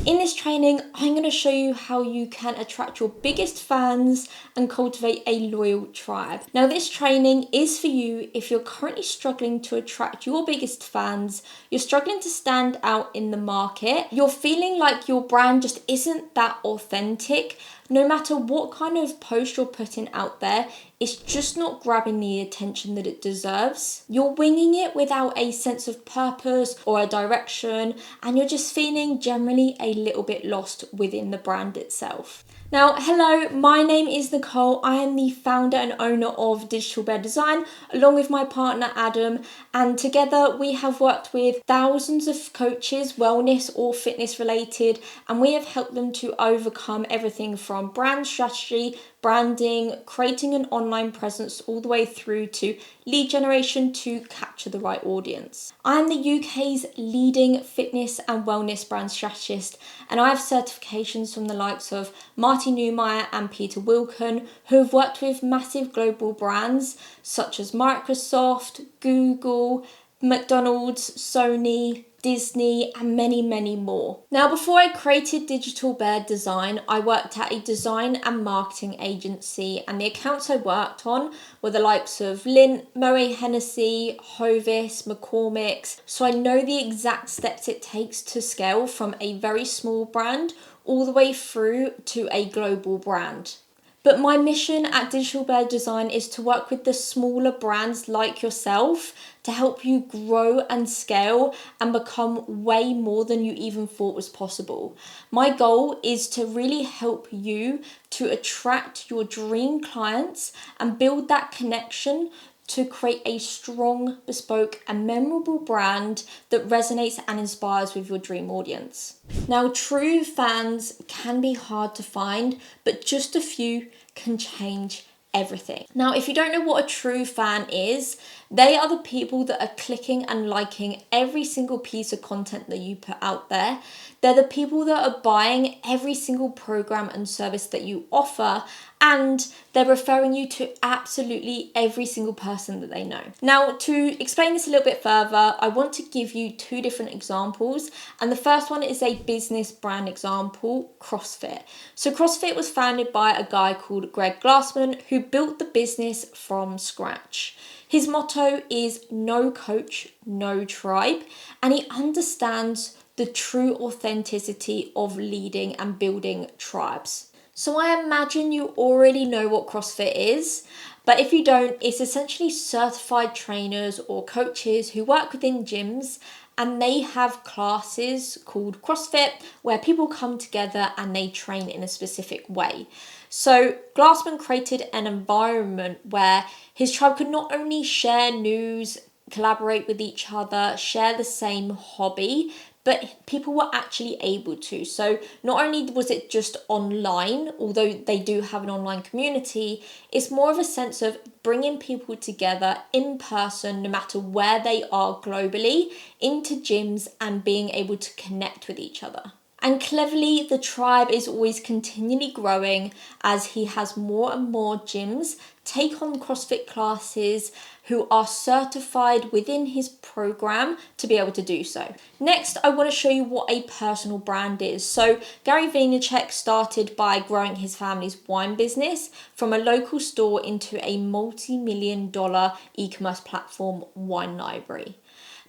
In this training, I'm going to show you how you can attract your biggest fans and cultivate a loyal tribe. Now, this training is for you if you're currently struggling to attract your biggest fans, you're struggling to stand out in the market, you're feeling like your brand just isn't that authentic. No matter what kind of post you're putting out there, it's just not grabbing the attention that it deserves. You're winging it without a sense of purpose or a direction, and you're just feeling generally a little bit lost within the brand itself. Now, hello, my name is Nicole. I am the founder and owner of Digital Bear Design, along with my partner Adam, and together we have worked with thousands of coaches, wellness or fitness related, and we have helped them to overcome everything from brand strategy, branding, creating an online presence, all the way through to lead generation to capture the right audience. I'm the UK's leading fitness and wellness brand strategist, and I have certifications from the likes of Marty Newmeyer and Peter Wilkin, who have worked with massive global brands such as Microsoft, Google, McDonald's, Sony, Disney, and many, many more. Now, before I created Digital Bear Design, I worked at a design and marketing agency, and the accounts I worked on were the likes of Lindt, Moët Hennessy, Hovis, McCormick's. So I know the exact steps it takes to scale from a very small brand all the way through to a global brand. But my mission at Digital Bear Design is to work with the smaller brands like yourself to help you grow and scale and become way more than you even thought was possible. My goal is to really help you to attract your dream clients and build that connection to create a strong, bespoke and memorable brand that resonates and inspires with your dream audience. Now, true fans can be hard to find, but just a few can change everything. Now, if you don't know what a true fan is, they are the people that are clicking and liking every single piece of content that you put out there. They're the people that are buying every single program and service that you offer, and they're referring you to absolutely every single person that they know. Now, to explain this a little bit further, I want to give you two different examples, and the first one is a business brand example, CrossFit. So CrossFit was founded by a guy called Greg Glassman, who built the business from scratch. His motto is no coach, no tribe, and he understands the true authenticity of leading and building tribes. So I imagine you already know what CrossFit is, but if you don't, it's essentially certified trainers or coaches who work within gyms, and they have classes called CrossFit where people come together and they train in a specific way. So Glassman created an environment where his tribe could not only share news, collaborate with each other, share the same hobby, but people were actually able to. So not only was it just online, although they do have an online community, it's more of a sense of bringing people together in person, no matter where they are globally, into gyms and being able to connect with each other. And cleverly, the tribe is always continually growing as he has more and more gyms take on CrossFit classes who are certified within his program to be able to do so. Next, I want to show you what a personal brand is. So Gary Vaynerchuk started by growing his family's wine business from a local store into a multi-million-dollar e-commerce platform, Wine Library.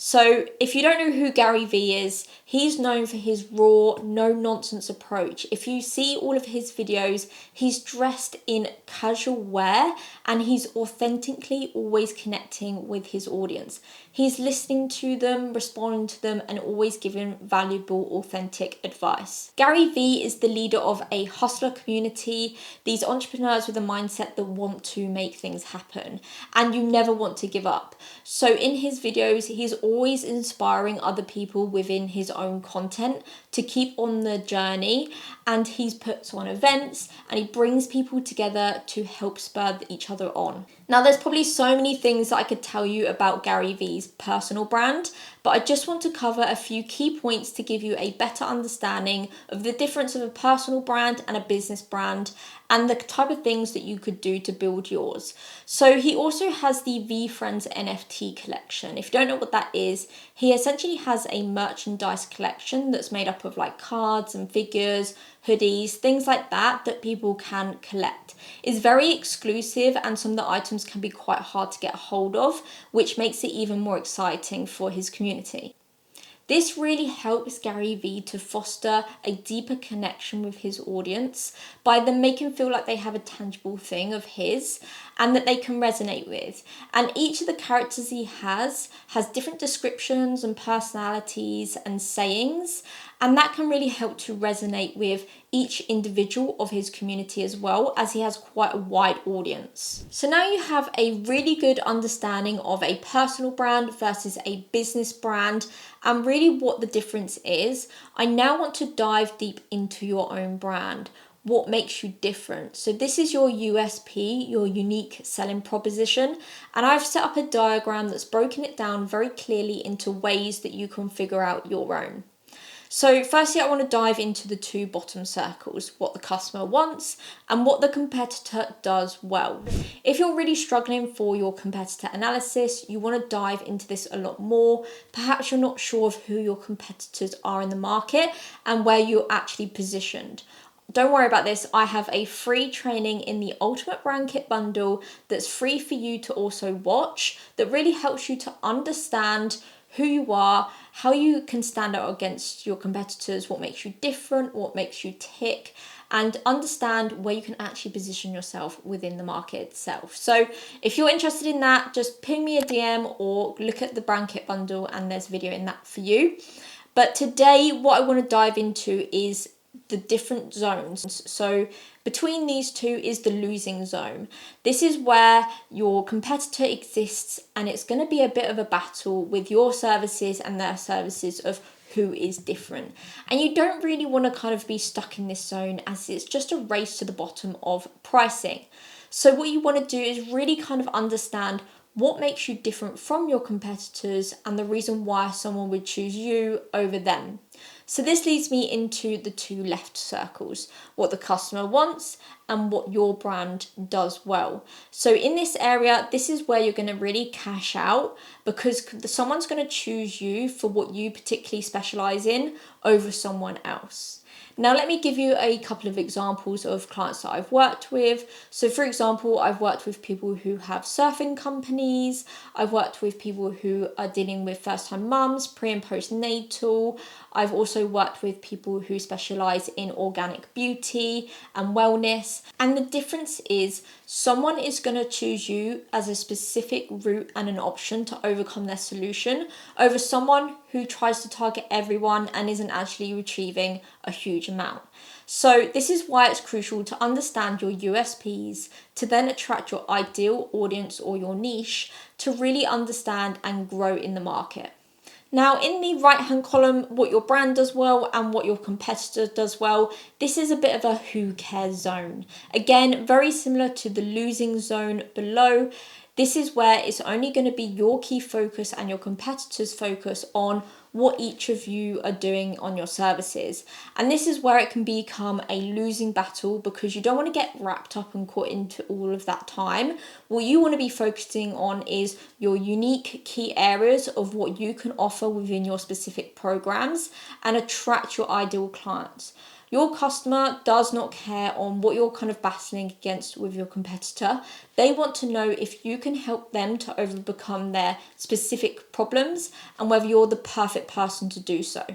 So if you don't know who Gary Vee is, he's known for his raw, no-nonsense approach. If you see all of his videos, he's dressed in casual wear and he's authentically always connecting with his audience. He's listening to them, responding to them, and always giving valuable, authentic advice. Gary Vee is the leader of a hustler community, these entrepreneurs with a mindset that want to make things happen, and you never want to give up. So in his videos, he's always inspiring other people within his own content to keep on the journey, and he puts on events and he brings people together to help spur each other on. Now, there's probably so many things that I could tell you about Gary Vee's personal brand, but I just want to cover a few key points to give you a better understanding of the difference of a personal brand and a business brand and the type of things that you could do to build yours. So he also has the VeeFriends NFT collection. If you don't know what that is, he essentially has a merchandise collection that's made up of like cards and figures, hoodies, things like that people can collect. It's very exclusive and some of the items can be quite hard to get hold of, which makes it even more exciting for his community. This really helps Gary Vee to foster a deeper connection with his audience by them making feel like they have a tangible thing of his and that they can resonate with. And each of the characters he has different descriptions and personalities and sayings, and that can really help to resonate with each individual of his community as well, as he has quite a wide audience. So now you have a really good understanding of a personal brand versus a business brand and really what the difference is. I now want to dive deep into your own brand. What makes you different? So this is your USP, your unique selling proposition, and I've set up a diagram that's broken it down very clearly into ways that you can figure out your own. So firstly, I want to dive into the two bottom circles, what the customer wants and what the competitor does well. If you're really struggling for your competitor analysis, you want to dive into this a lot more. Perhaps you're not sure of who your competitors are in the market and where you're actually positioned. Don't worry about this. I have a free training in the Ultimate Brand Kit bundle that's free for you to also watch that really helps you to understand who you are, how you can stand out against your competitors, what makes you different, what makes you tick, and understand where you can actually position yourself within the market itself. So if you're interested in that, just ping me a DM or look at the Brand Kit bundle and there's a video in that for you. But today, what I want to dive into is the different zones. So between these two is the losing zone. This is where your competitor exists and it's going to be a bit of a battle with your services and their services of who is different. And you don't really want to kind of be stuck in this zone as it's just a race to the bottom of pricing. So what you want to do is really kind of understand what makes you different from your competitors and the reason why someone would choose you over them. So this leads me into the two left circles, what the customer wants and what your brand does well. So in this area, this is where you're going to really cash out because someone's going to choose you for what you particularly specialize in over someone else. Now, let me give you a couple of examples of clients that I've worked with. So for example, I've worked with people who have surfing companies. I've worked with people who are dealing with first-time mums, pre and postnatal. I've also worked with people who specialize in organic beauty and wellness. And the difference is someone is going to choose you as a specific route and an option to overcome their solution over someone who tries to target everyone and isn't actually retrieving a huge amount. So this is why it's crucial to understand your USPs to then attract your ideal audience or your niche to really understand and grow in the market. Now, in the right-hand column, what your brand does well and what your competitor does well, this is a bit of a who cares zone. Again, very similar to the losing zone below. This is where it's only going to be your key focus and your competitor's focus on what each of you are doing on your services. And this is where it can become a losing battle because you don't want to get wrapped up and caught into all of that time. What you want to be focusing on is your unique key areas of what you can offer within your specific programs and attract your ideal clients. Your customer does not care on what you're kind of battling against with your competitor. They want to know if you can help them to overcome their specific problems and whether you're the perfect person to do so.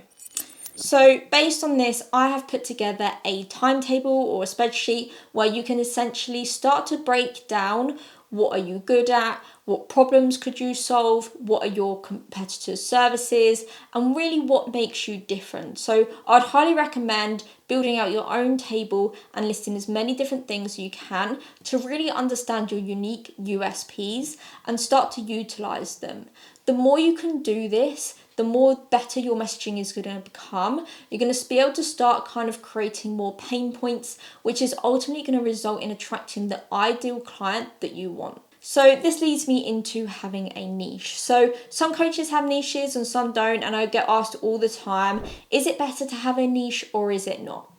So based on this, I have put together a timetable or a spreadsheet where you can essentially start to break down what are you good at, what problems could you solve, what are your competitors' services, and really what makes you different. So I'd highly recommend building out your own table and listing as many different things as you can to really understand your unique USPs and start to utilize them. The more you can do this, the more better your messaging is going to become. You're going to be able to start kind of creating more pain points, which is ultimately going to result in attracting the ideal client that you want. So this leads me into having a niche. So some coaches have niches and some don't, and I get asked all the time, is it better to have a niche or is it not?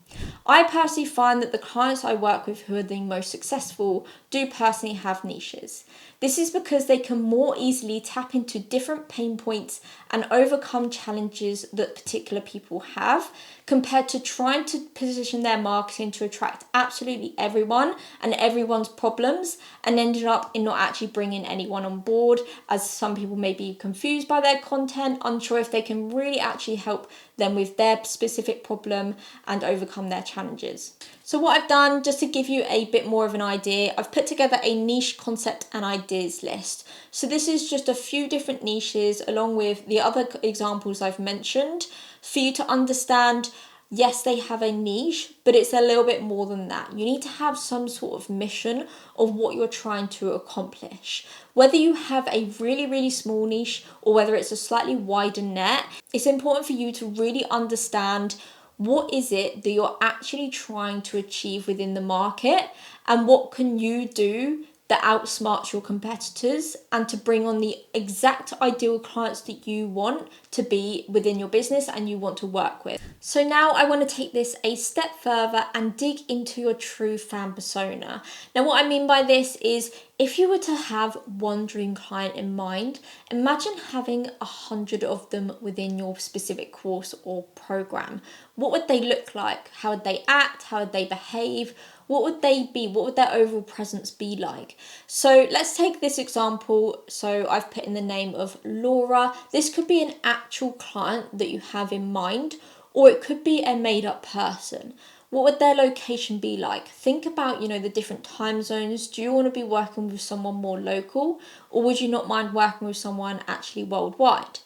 I personally find that the clients I work with who are the most successful do personally have niches. This is because they can more easily tap into different pain points and overcome challenges that particular people have, compared to trying to position their marketing to attract absolutely everyone and everyone's problems and ended up in not actually bringing anyone on board, as some people may be confused by their content, unsure if they can really actually help them with their specific problem and overcome their challenges. So what I've done, just to give you a bit more of an idea, I've put together a niche concept and ideas list. So this is just a few different niches along with the other examples I've mentioned for you to understand. Yes, they have a niche, but it's a little bit more than that. You need to have some sort of mission of what you're trying to accomplish. Whether you have a really, really small niche or whether it's a slightly wider net, it's important for you to really understand what is it that you're actually trying to achieve within the market and what can you do that outsmarts your competitors and to bring on the exact ideal clients that you want to be within your business and you want to work with. So now I want to take this a step further and dig into your true fan persona. Now what I mean by this is, if you were to have one dream client in mind, imagine having 100 of them within your specific course or program. What would they look like? How would they act? How would they behave? What would they be? What would their overall presence be like? So let's take this example. So I've put in the name of Laura. This could be an actual client that you have in mind, or it could be a made up person. What would their location be like? Think about, the different time zones. Do you want to be working with someone more local, or would you not mind working with someone actually worldwide?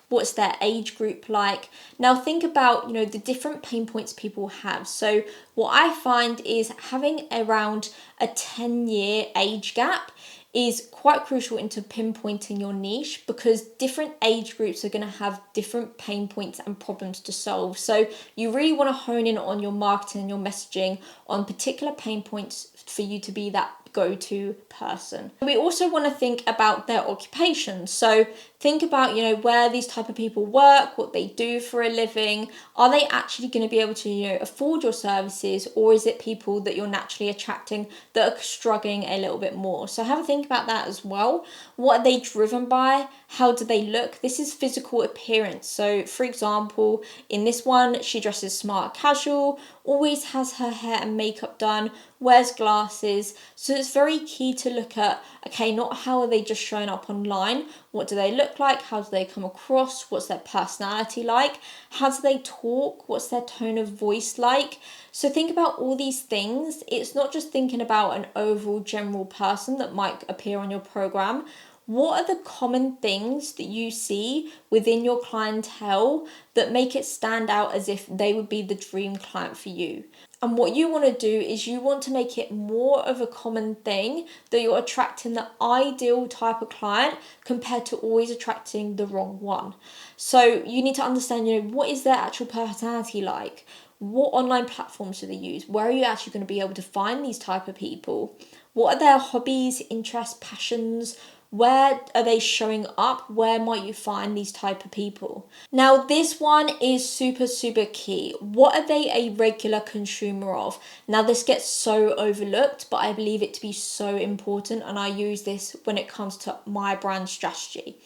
What's their age group like? Now think about, the different pain points people have. So what I find is having around a 10-year age gap is quite crucial into pinpointing your niche, because different age groups are going to have different pain points and problems to solve. So you really want to hone in on your marketing and your messaging on particular pain points for you to be that go-to person. We also want to think about their occupation. So think about, where these type of people work, what they do for a living. Are they actually going to be able to, afford your services, or is it people that you're naturally attracting that are struggling a little bit more? So have a think about that as well. What are they driven by? How do they look? This is physical appearance. So for example, in this one, she dresses smart casual, always has her hair and makeup done, wears glasses. So it's very key to look at, okay, not how are they just showing up online, what do they look like, how do they come across, what's their personality like, how do they talk, what's their tone of voice like. So think about all these things. It's not just thinking about an overall general person that might appear on your program. What are the common things that you see within your clientele that make it stand out as if they would be the dream client for you? And what you want to do is you want to make it more of a common thing that you're attracting the ideal type of client compared to always attracting the wrong one. So you need to understand, what is their actual personality like? What online platforms do they use? Where are you actually going to be able to find these type of people? What are their hobbies, interests, passions? Where are they showing up? Where might you find these type of people? Now, this one is super, super key. What are they a regular consumer of? Now, this gets so overlooked, but I believe it to be so important, and I use this when it comes to my brand strategy.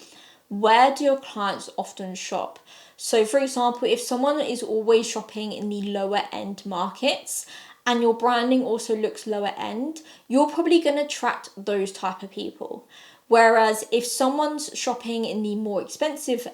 Where do your clients often shop? So, for example, if someone is always shopping in the lower end markets, and your branding also looks lower end, you're probably going to attract those type of people. Whereas if someone's shopping in the more expensive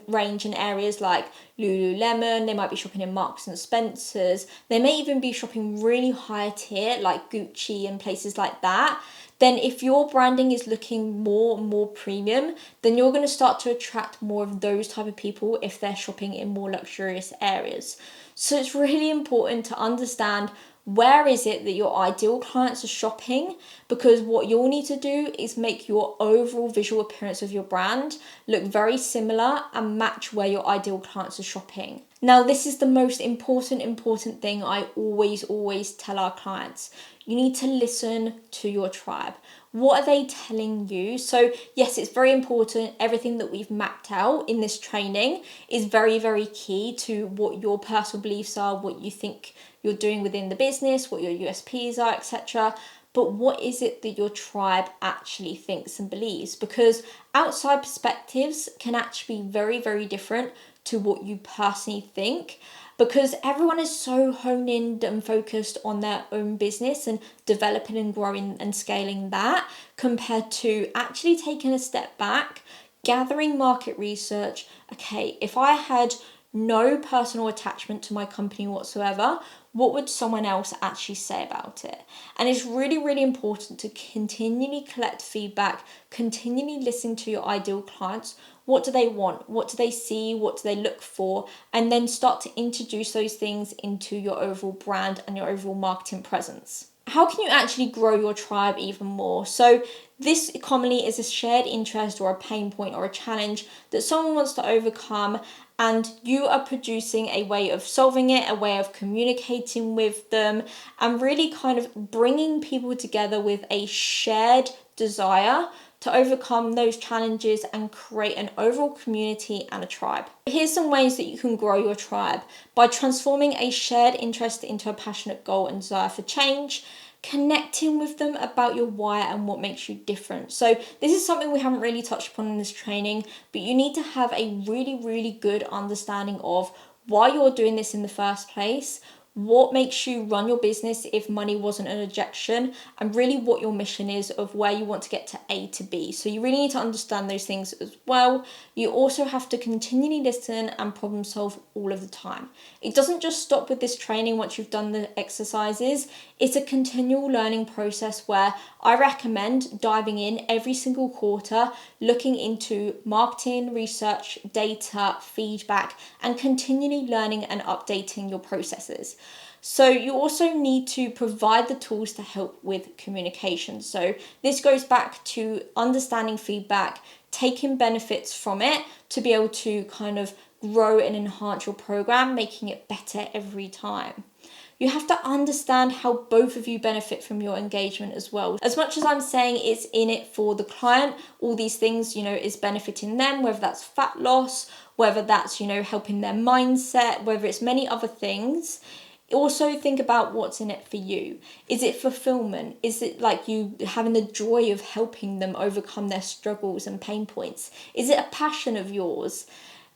range in areas like Lululemon, they might be shopping in Marks and Spencer's, they may even be shopping really high tier like Gucci and places like that, then if your branding is looking more premium, then you're going to start to attract more of those type of people if they're shopping in more luxurious areas. So it's really important to understand where is it that your ideal clients are shopping, because what you'll need to do is make your overall visual appearance of your brand look very similar and match where your ideal clients are shopping. Now, this is the most important thing I always tell our clients. You need to listen to your tribe. What are they telling you? So yes, it's very important. Everything that we've mapped out in this training is very key to what your personal beliefs are, what you think you're doing within the business, what your USPs are, etc. But what is it that your tribe actually thinks and believes? Because outside perspectives can actually be very different to what you personally think, because everyone is so honed in and focused on their own business and developing and growing and scaling that, compared to actually taking a step back, gathering market research. Okay, if I had no personal attachment to my company whatsoever, what would someone else actually say about it? And it's really important to continually collect feedback, continually listen to your ideal clients. What do they want? What do they see? What do they look for? And then start to introduce those things into your overall brand and your overall marketing presence. How can you actually grow your tribe even more? So this commonly is a shared interest or a pain point or a challenge that someone wants to overcome, and you are producing a way of solving it, a way of communicating with them, and really kind of bringing people together with a shared desire to overcome those challenges and create an overall community and a tribe. Here's some ways that you can grow your tribe: by transforming a shared interest into a passionate goal and desire for change, connecting with them about your why and what makes you different. So this is something we haven't really touched upon in this training, but you need to have a really good understanding of why you're doing this in the first place, what makes you run your business if money wasn't an objection, and really what your mission is of where you want to get to A to B. So you really need to understand those things as well. You also have to continually listen and problem solve all of the time. It doesn't just stop with this training once you've done the exercises. It's a continual learning process where I recommend diving in every single quarter, looking into marketing, research, data, feedback, and continually learning and updating your processes. So you also need to provide the tools to help with communication. So this goes back to understanding feedback, taking benefits from it to be able to kind of grow and enhance your program, making it better every time. You have to understand how both of you benefit from your engagement as well. As much as I'm saying it's in it for the client, all these things, is benefiting them, whether that's fat loss, whether that's, helping their mindset, whether it's many other things. Also think about what's in it for you. Is it fulfillment? Is it like you having the joy of helping them overcome their struggles and pain points? Is it a passion of yours?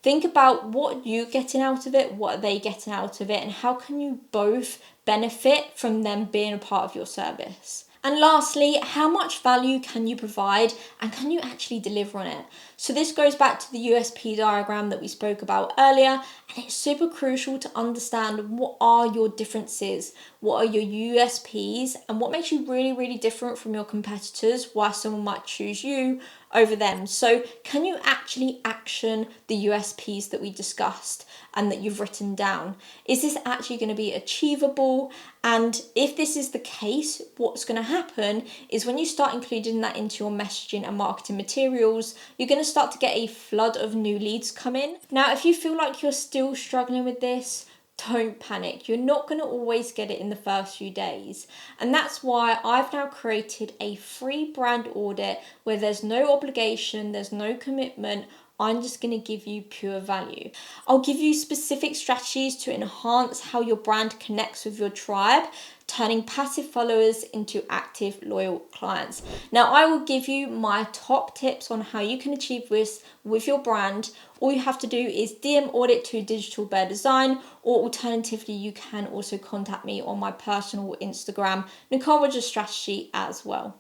Think about what you're getting out of it, what are they getting out of it, and how can you both benefit from them being a part of your service. And lastly, how much value can you provide and can you actually deliver on it? So this goes back to the USP diagram that we spoke about earlier, and it's super crucial to understand what are your differences, what are your USPs, and what makes you really different from your competitors, why someone might choose you over them. So can you actually action the USPs that we discussed and that you've written down? Is this actually going to be achievable? And if this is the case, what's going to happen is when you start including that into your messaging and marketing materials, you're going to start to get a flood of new leads come in. Now, if you feel like you're still struggling with this, don't panic. You're not going to always get it in the first few days. And that's why I've now created a free brand audit where there's no obligation, there's no commitment. I'm just going to give you pure value. I'll give you specific strategies to enhance how your brand connects with your tribe, turning passive followers into active, loyal clients. Now, I will give you my top tips on how you can achieve this with your brand. All you have to do is DM audit to Digital Bear Design, or alternatively, you can also contact me on my personal Instagram, Nicole Rogers Strategy, as well.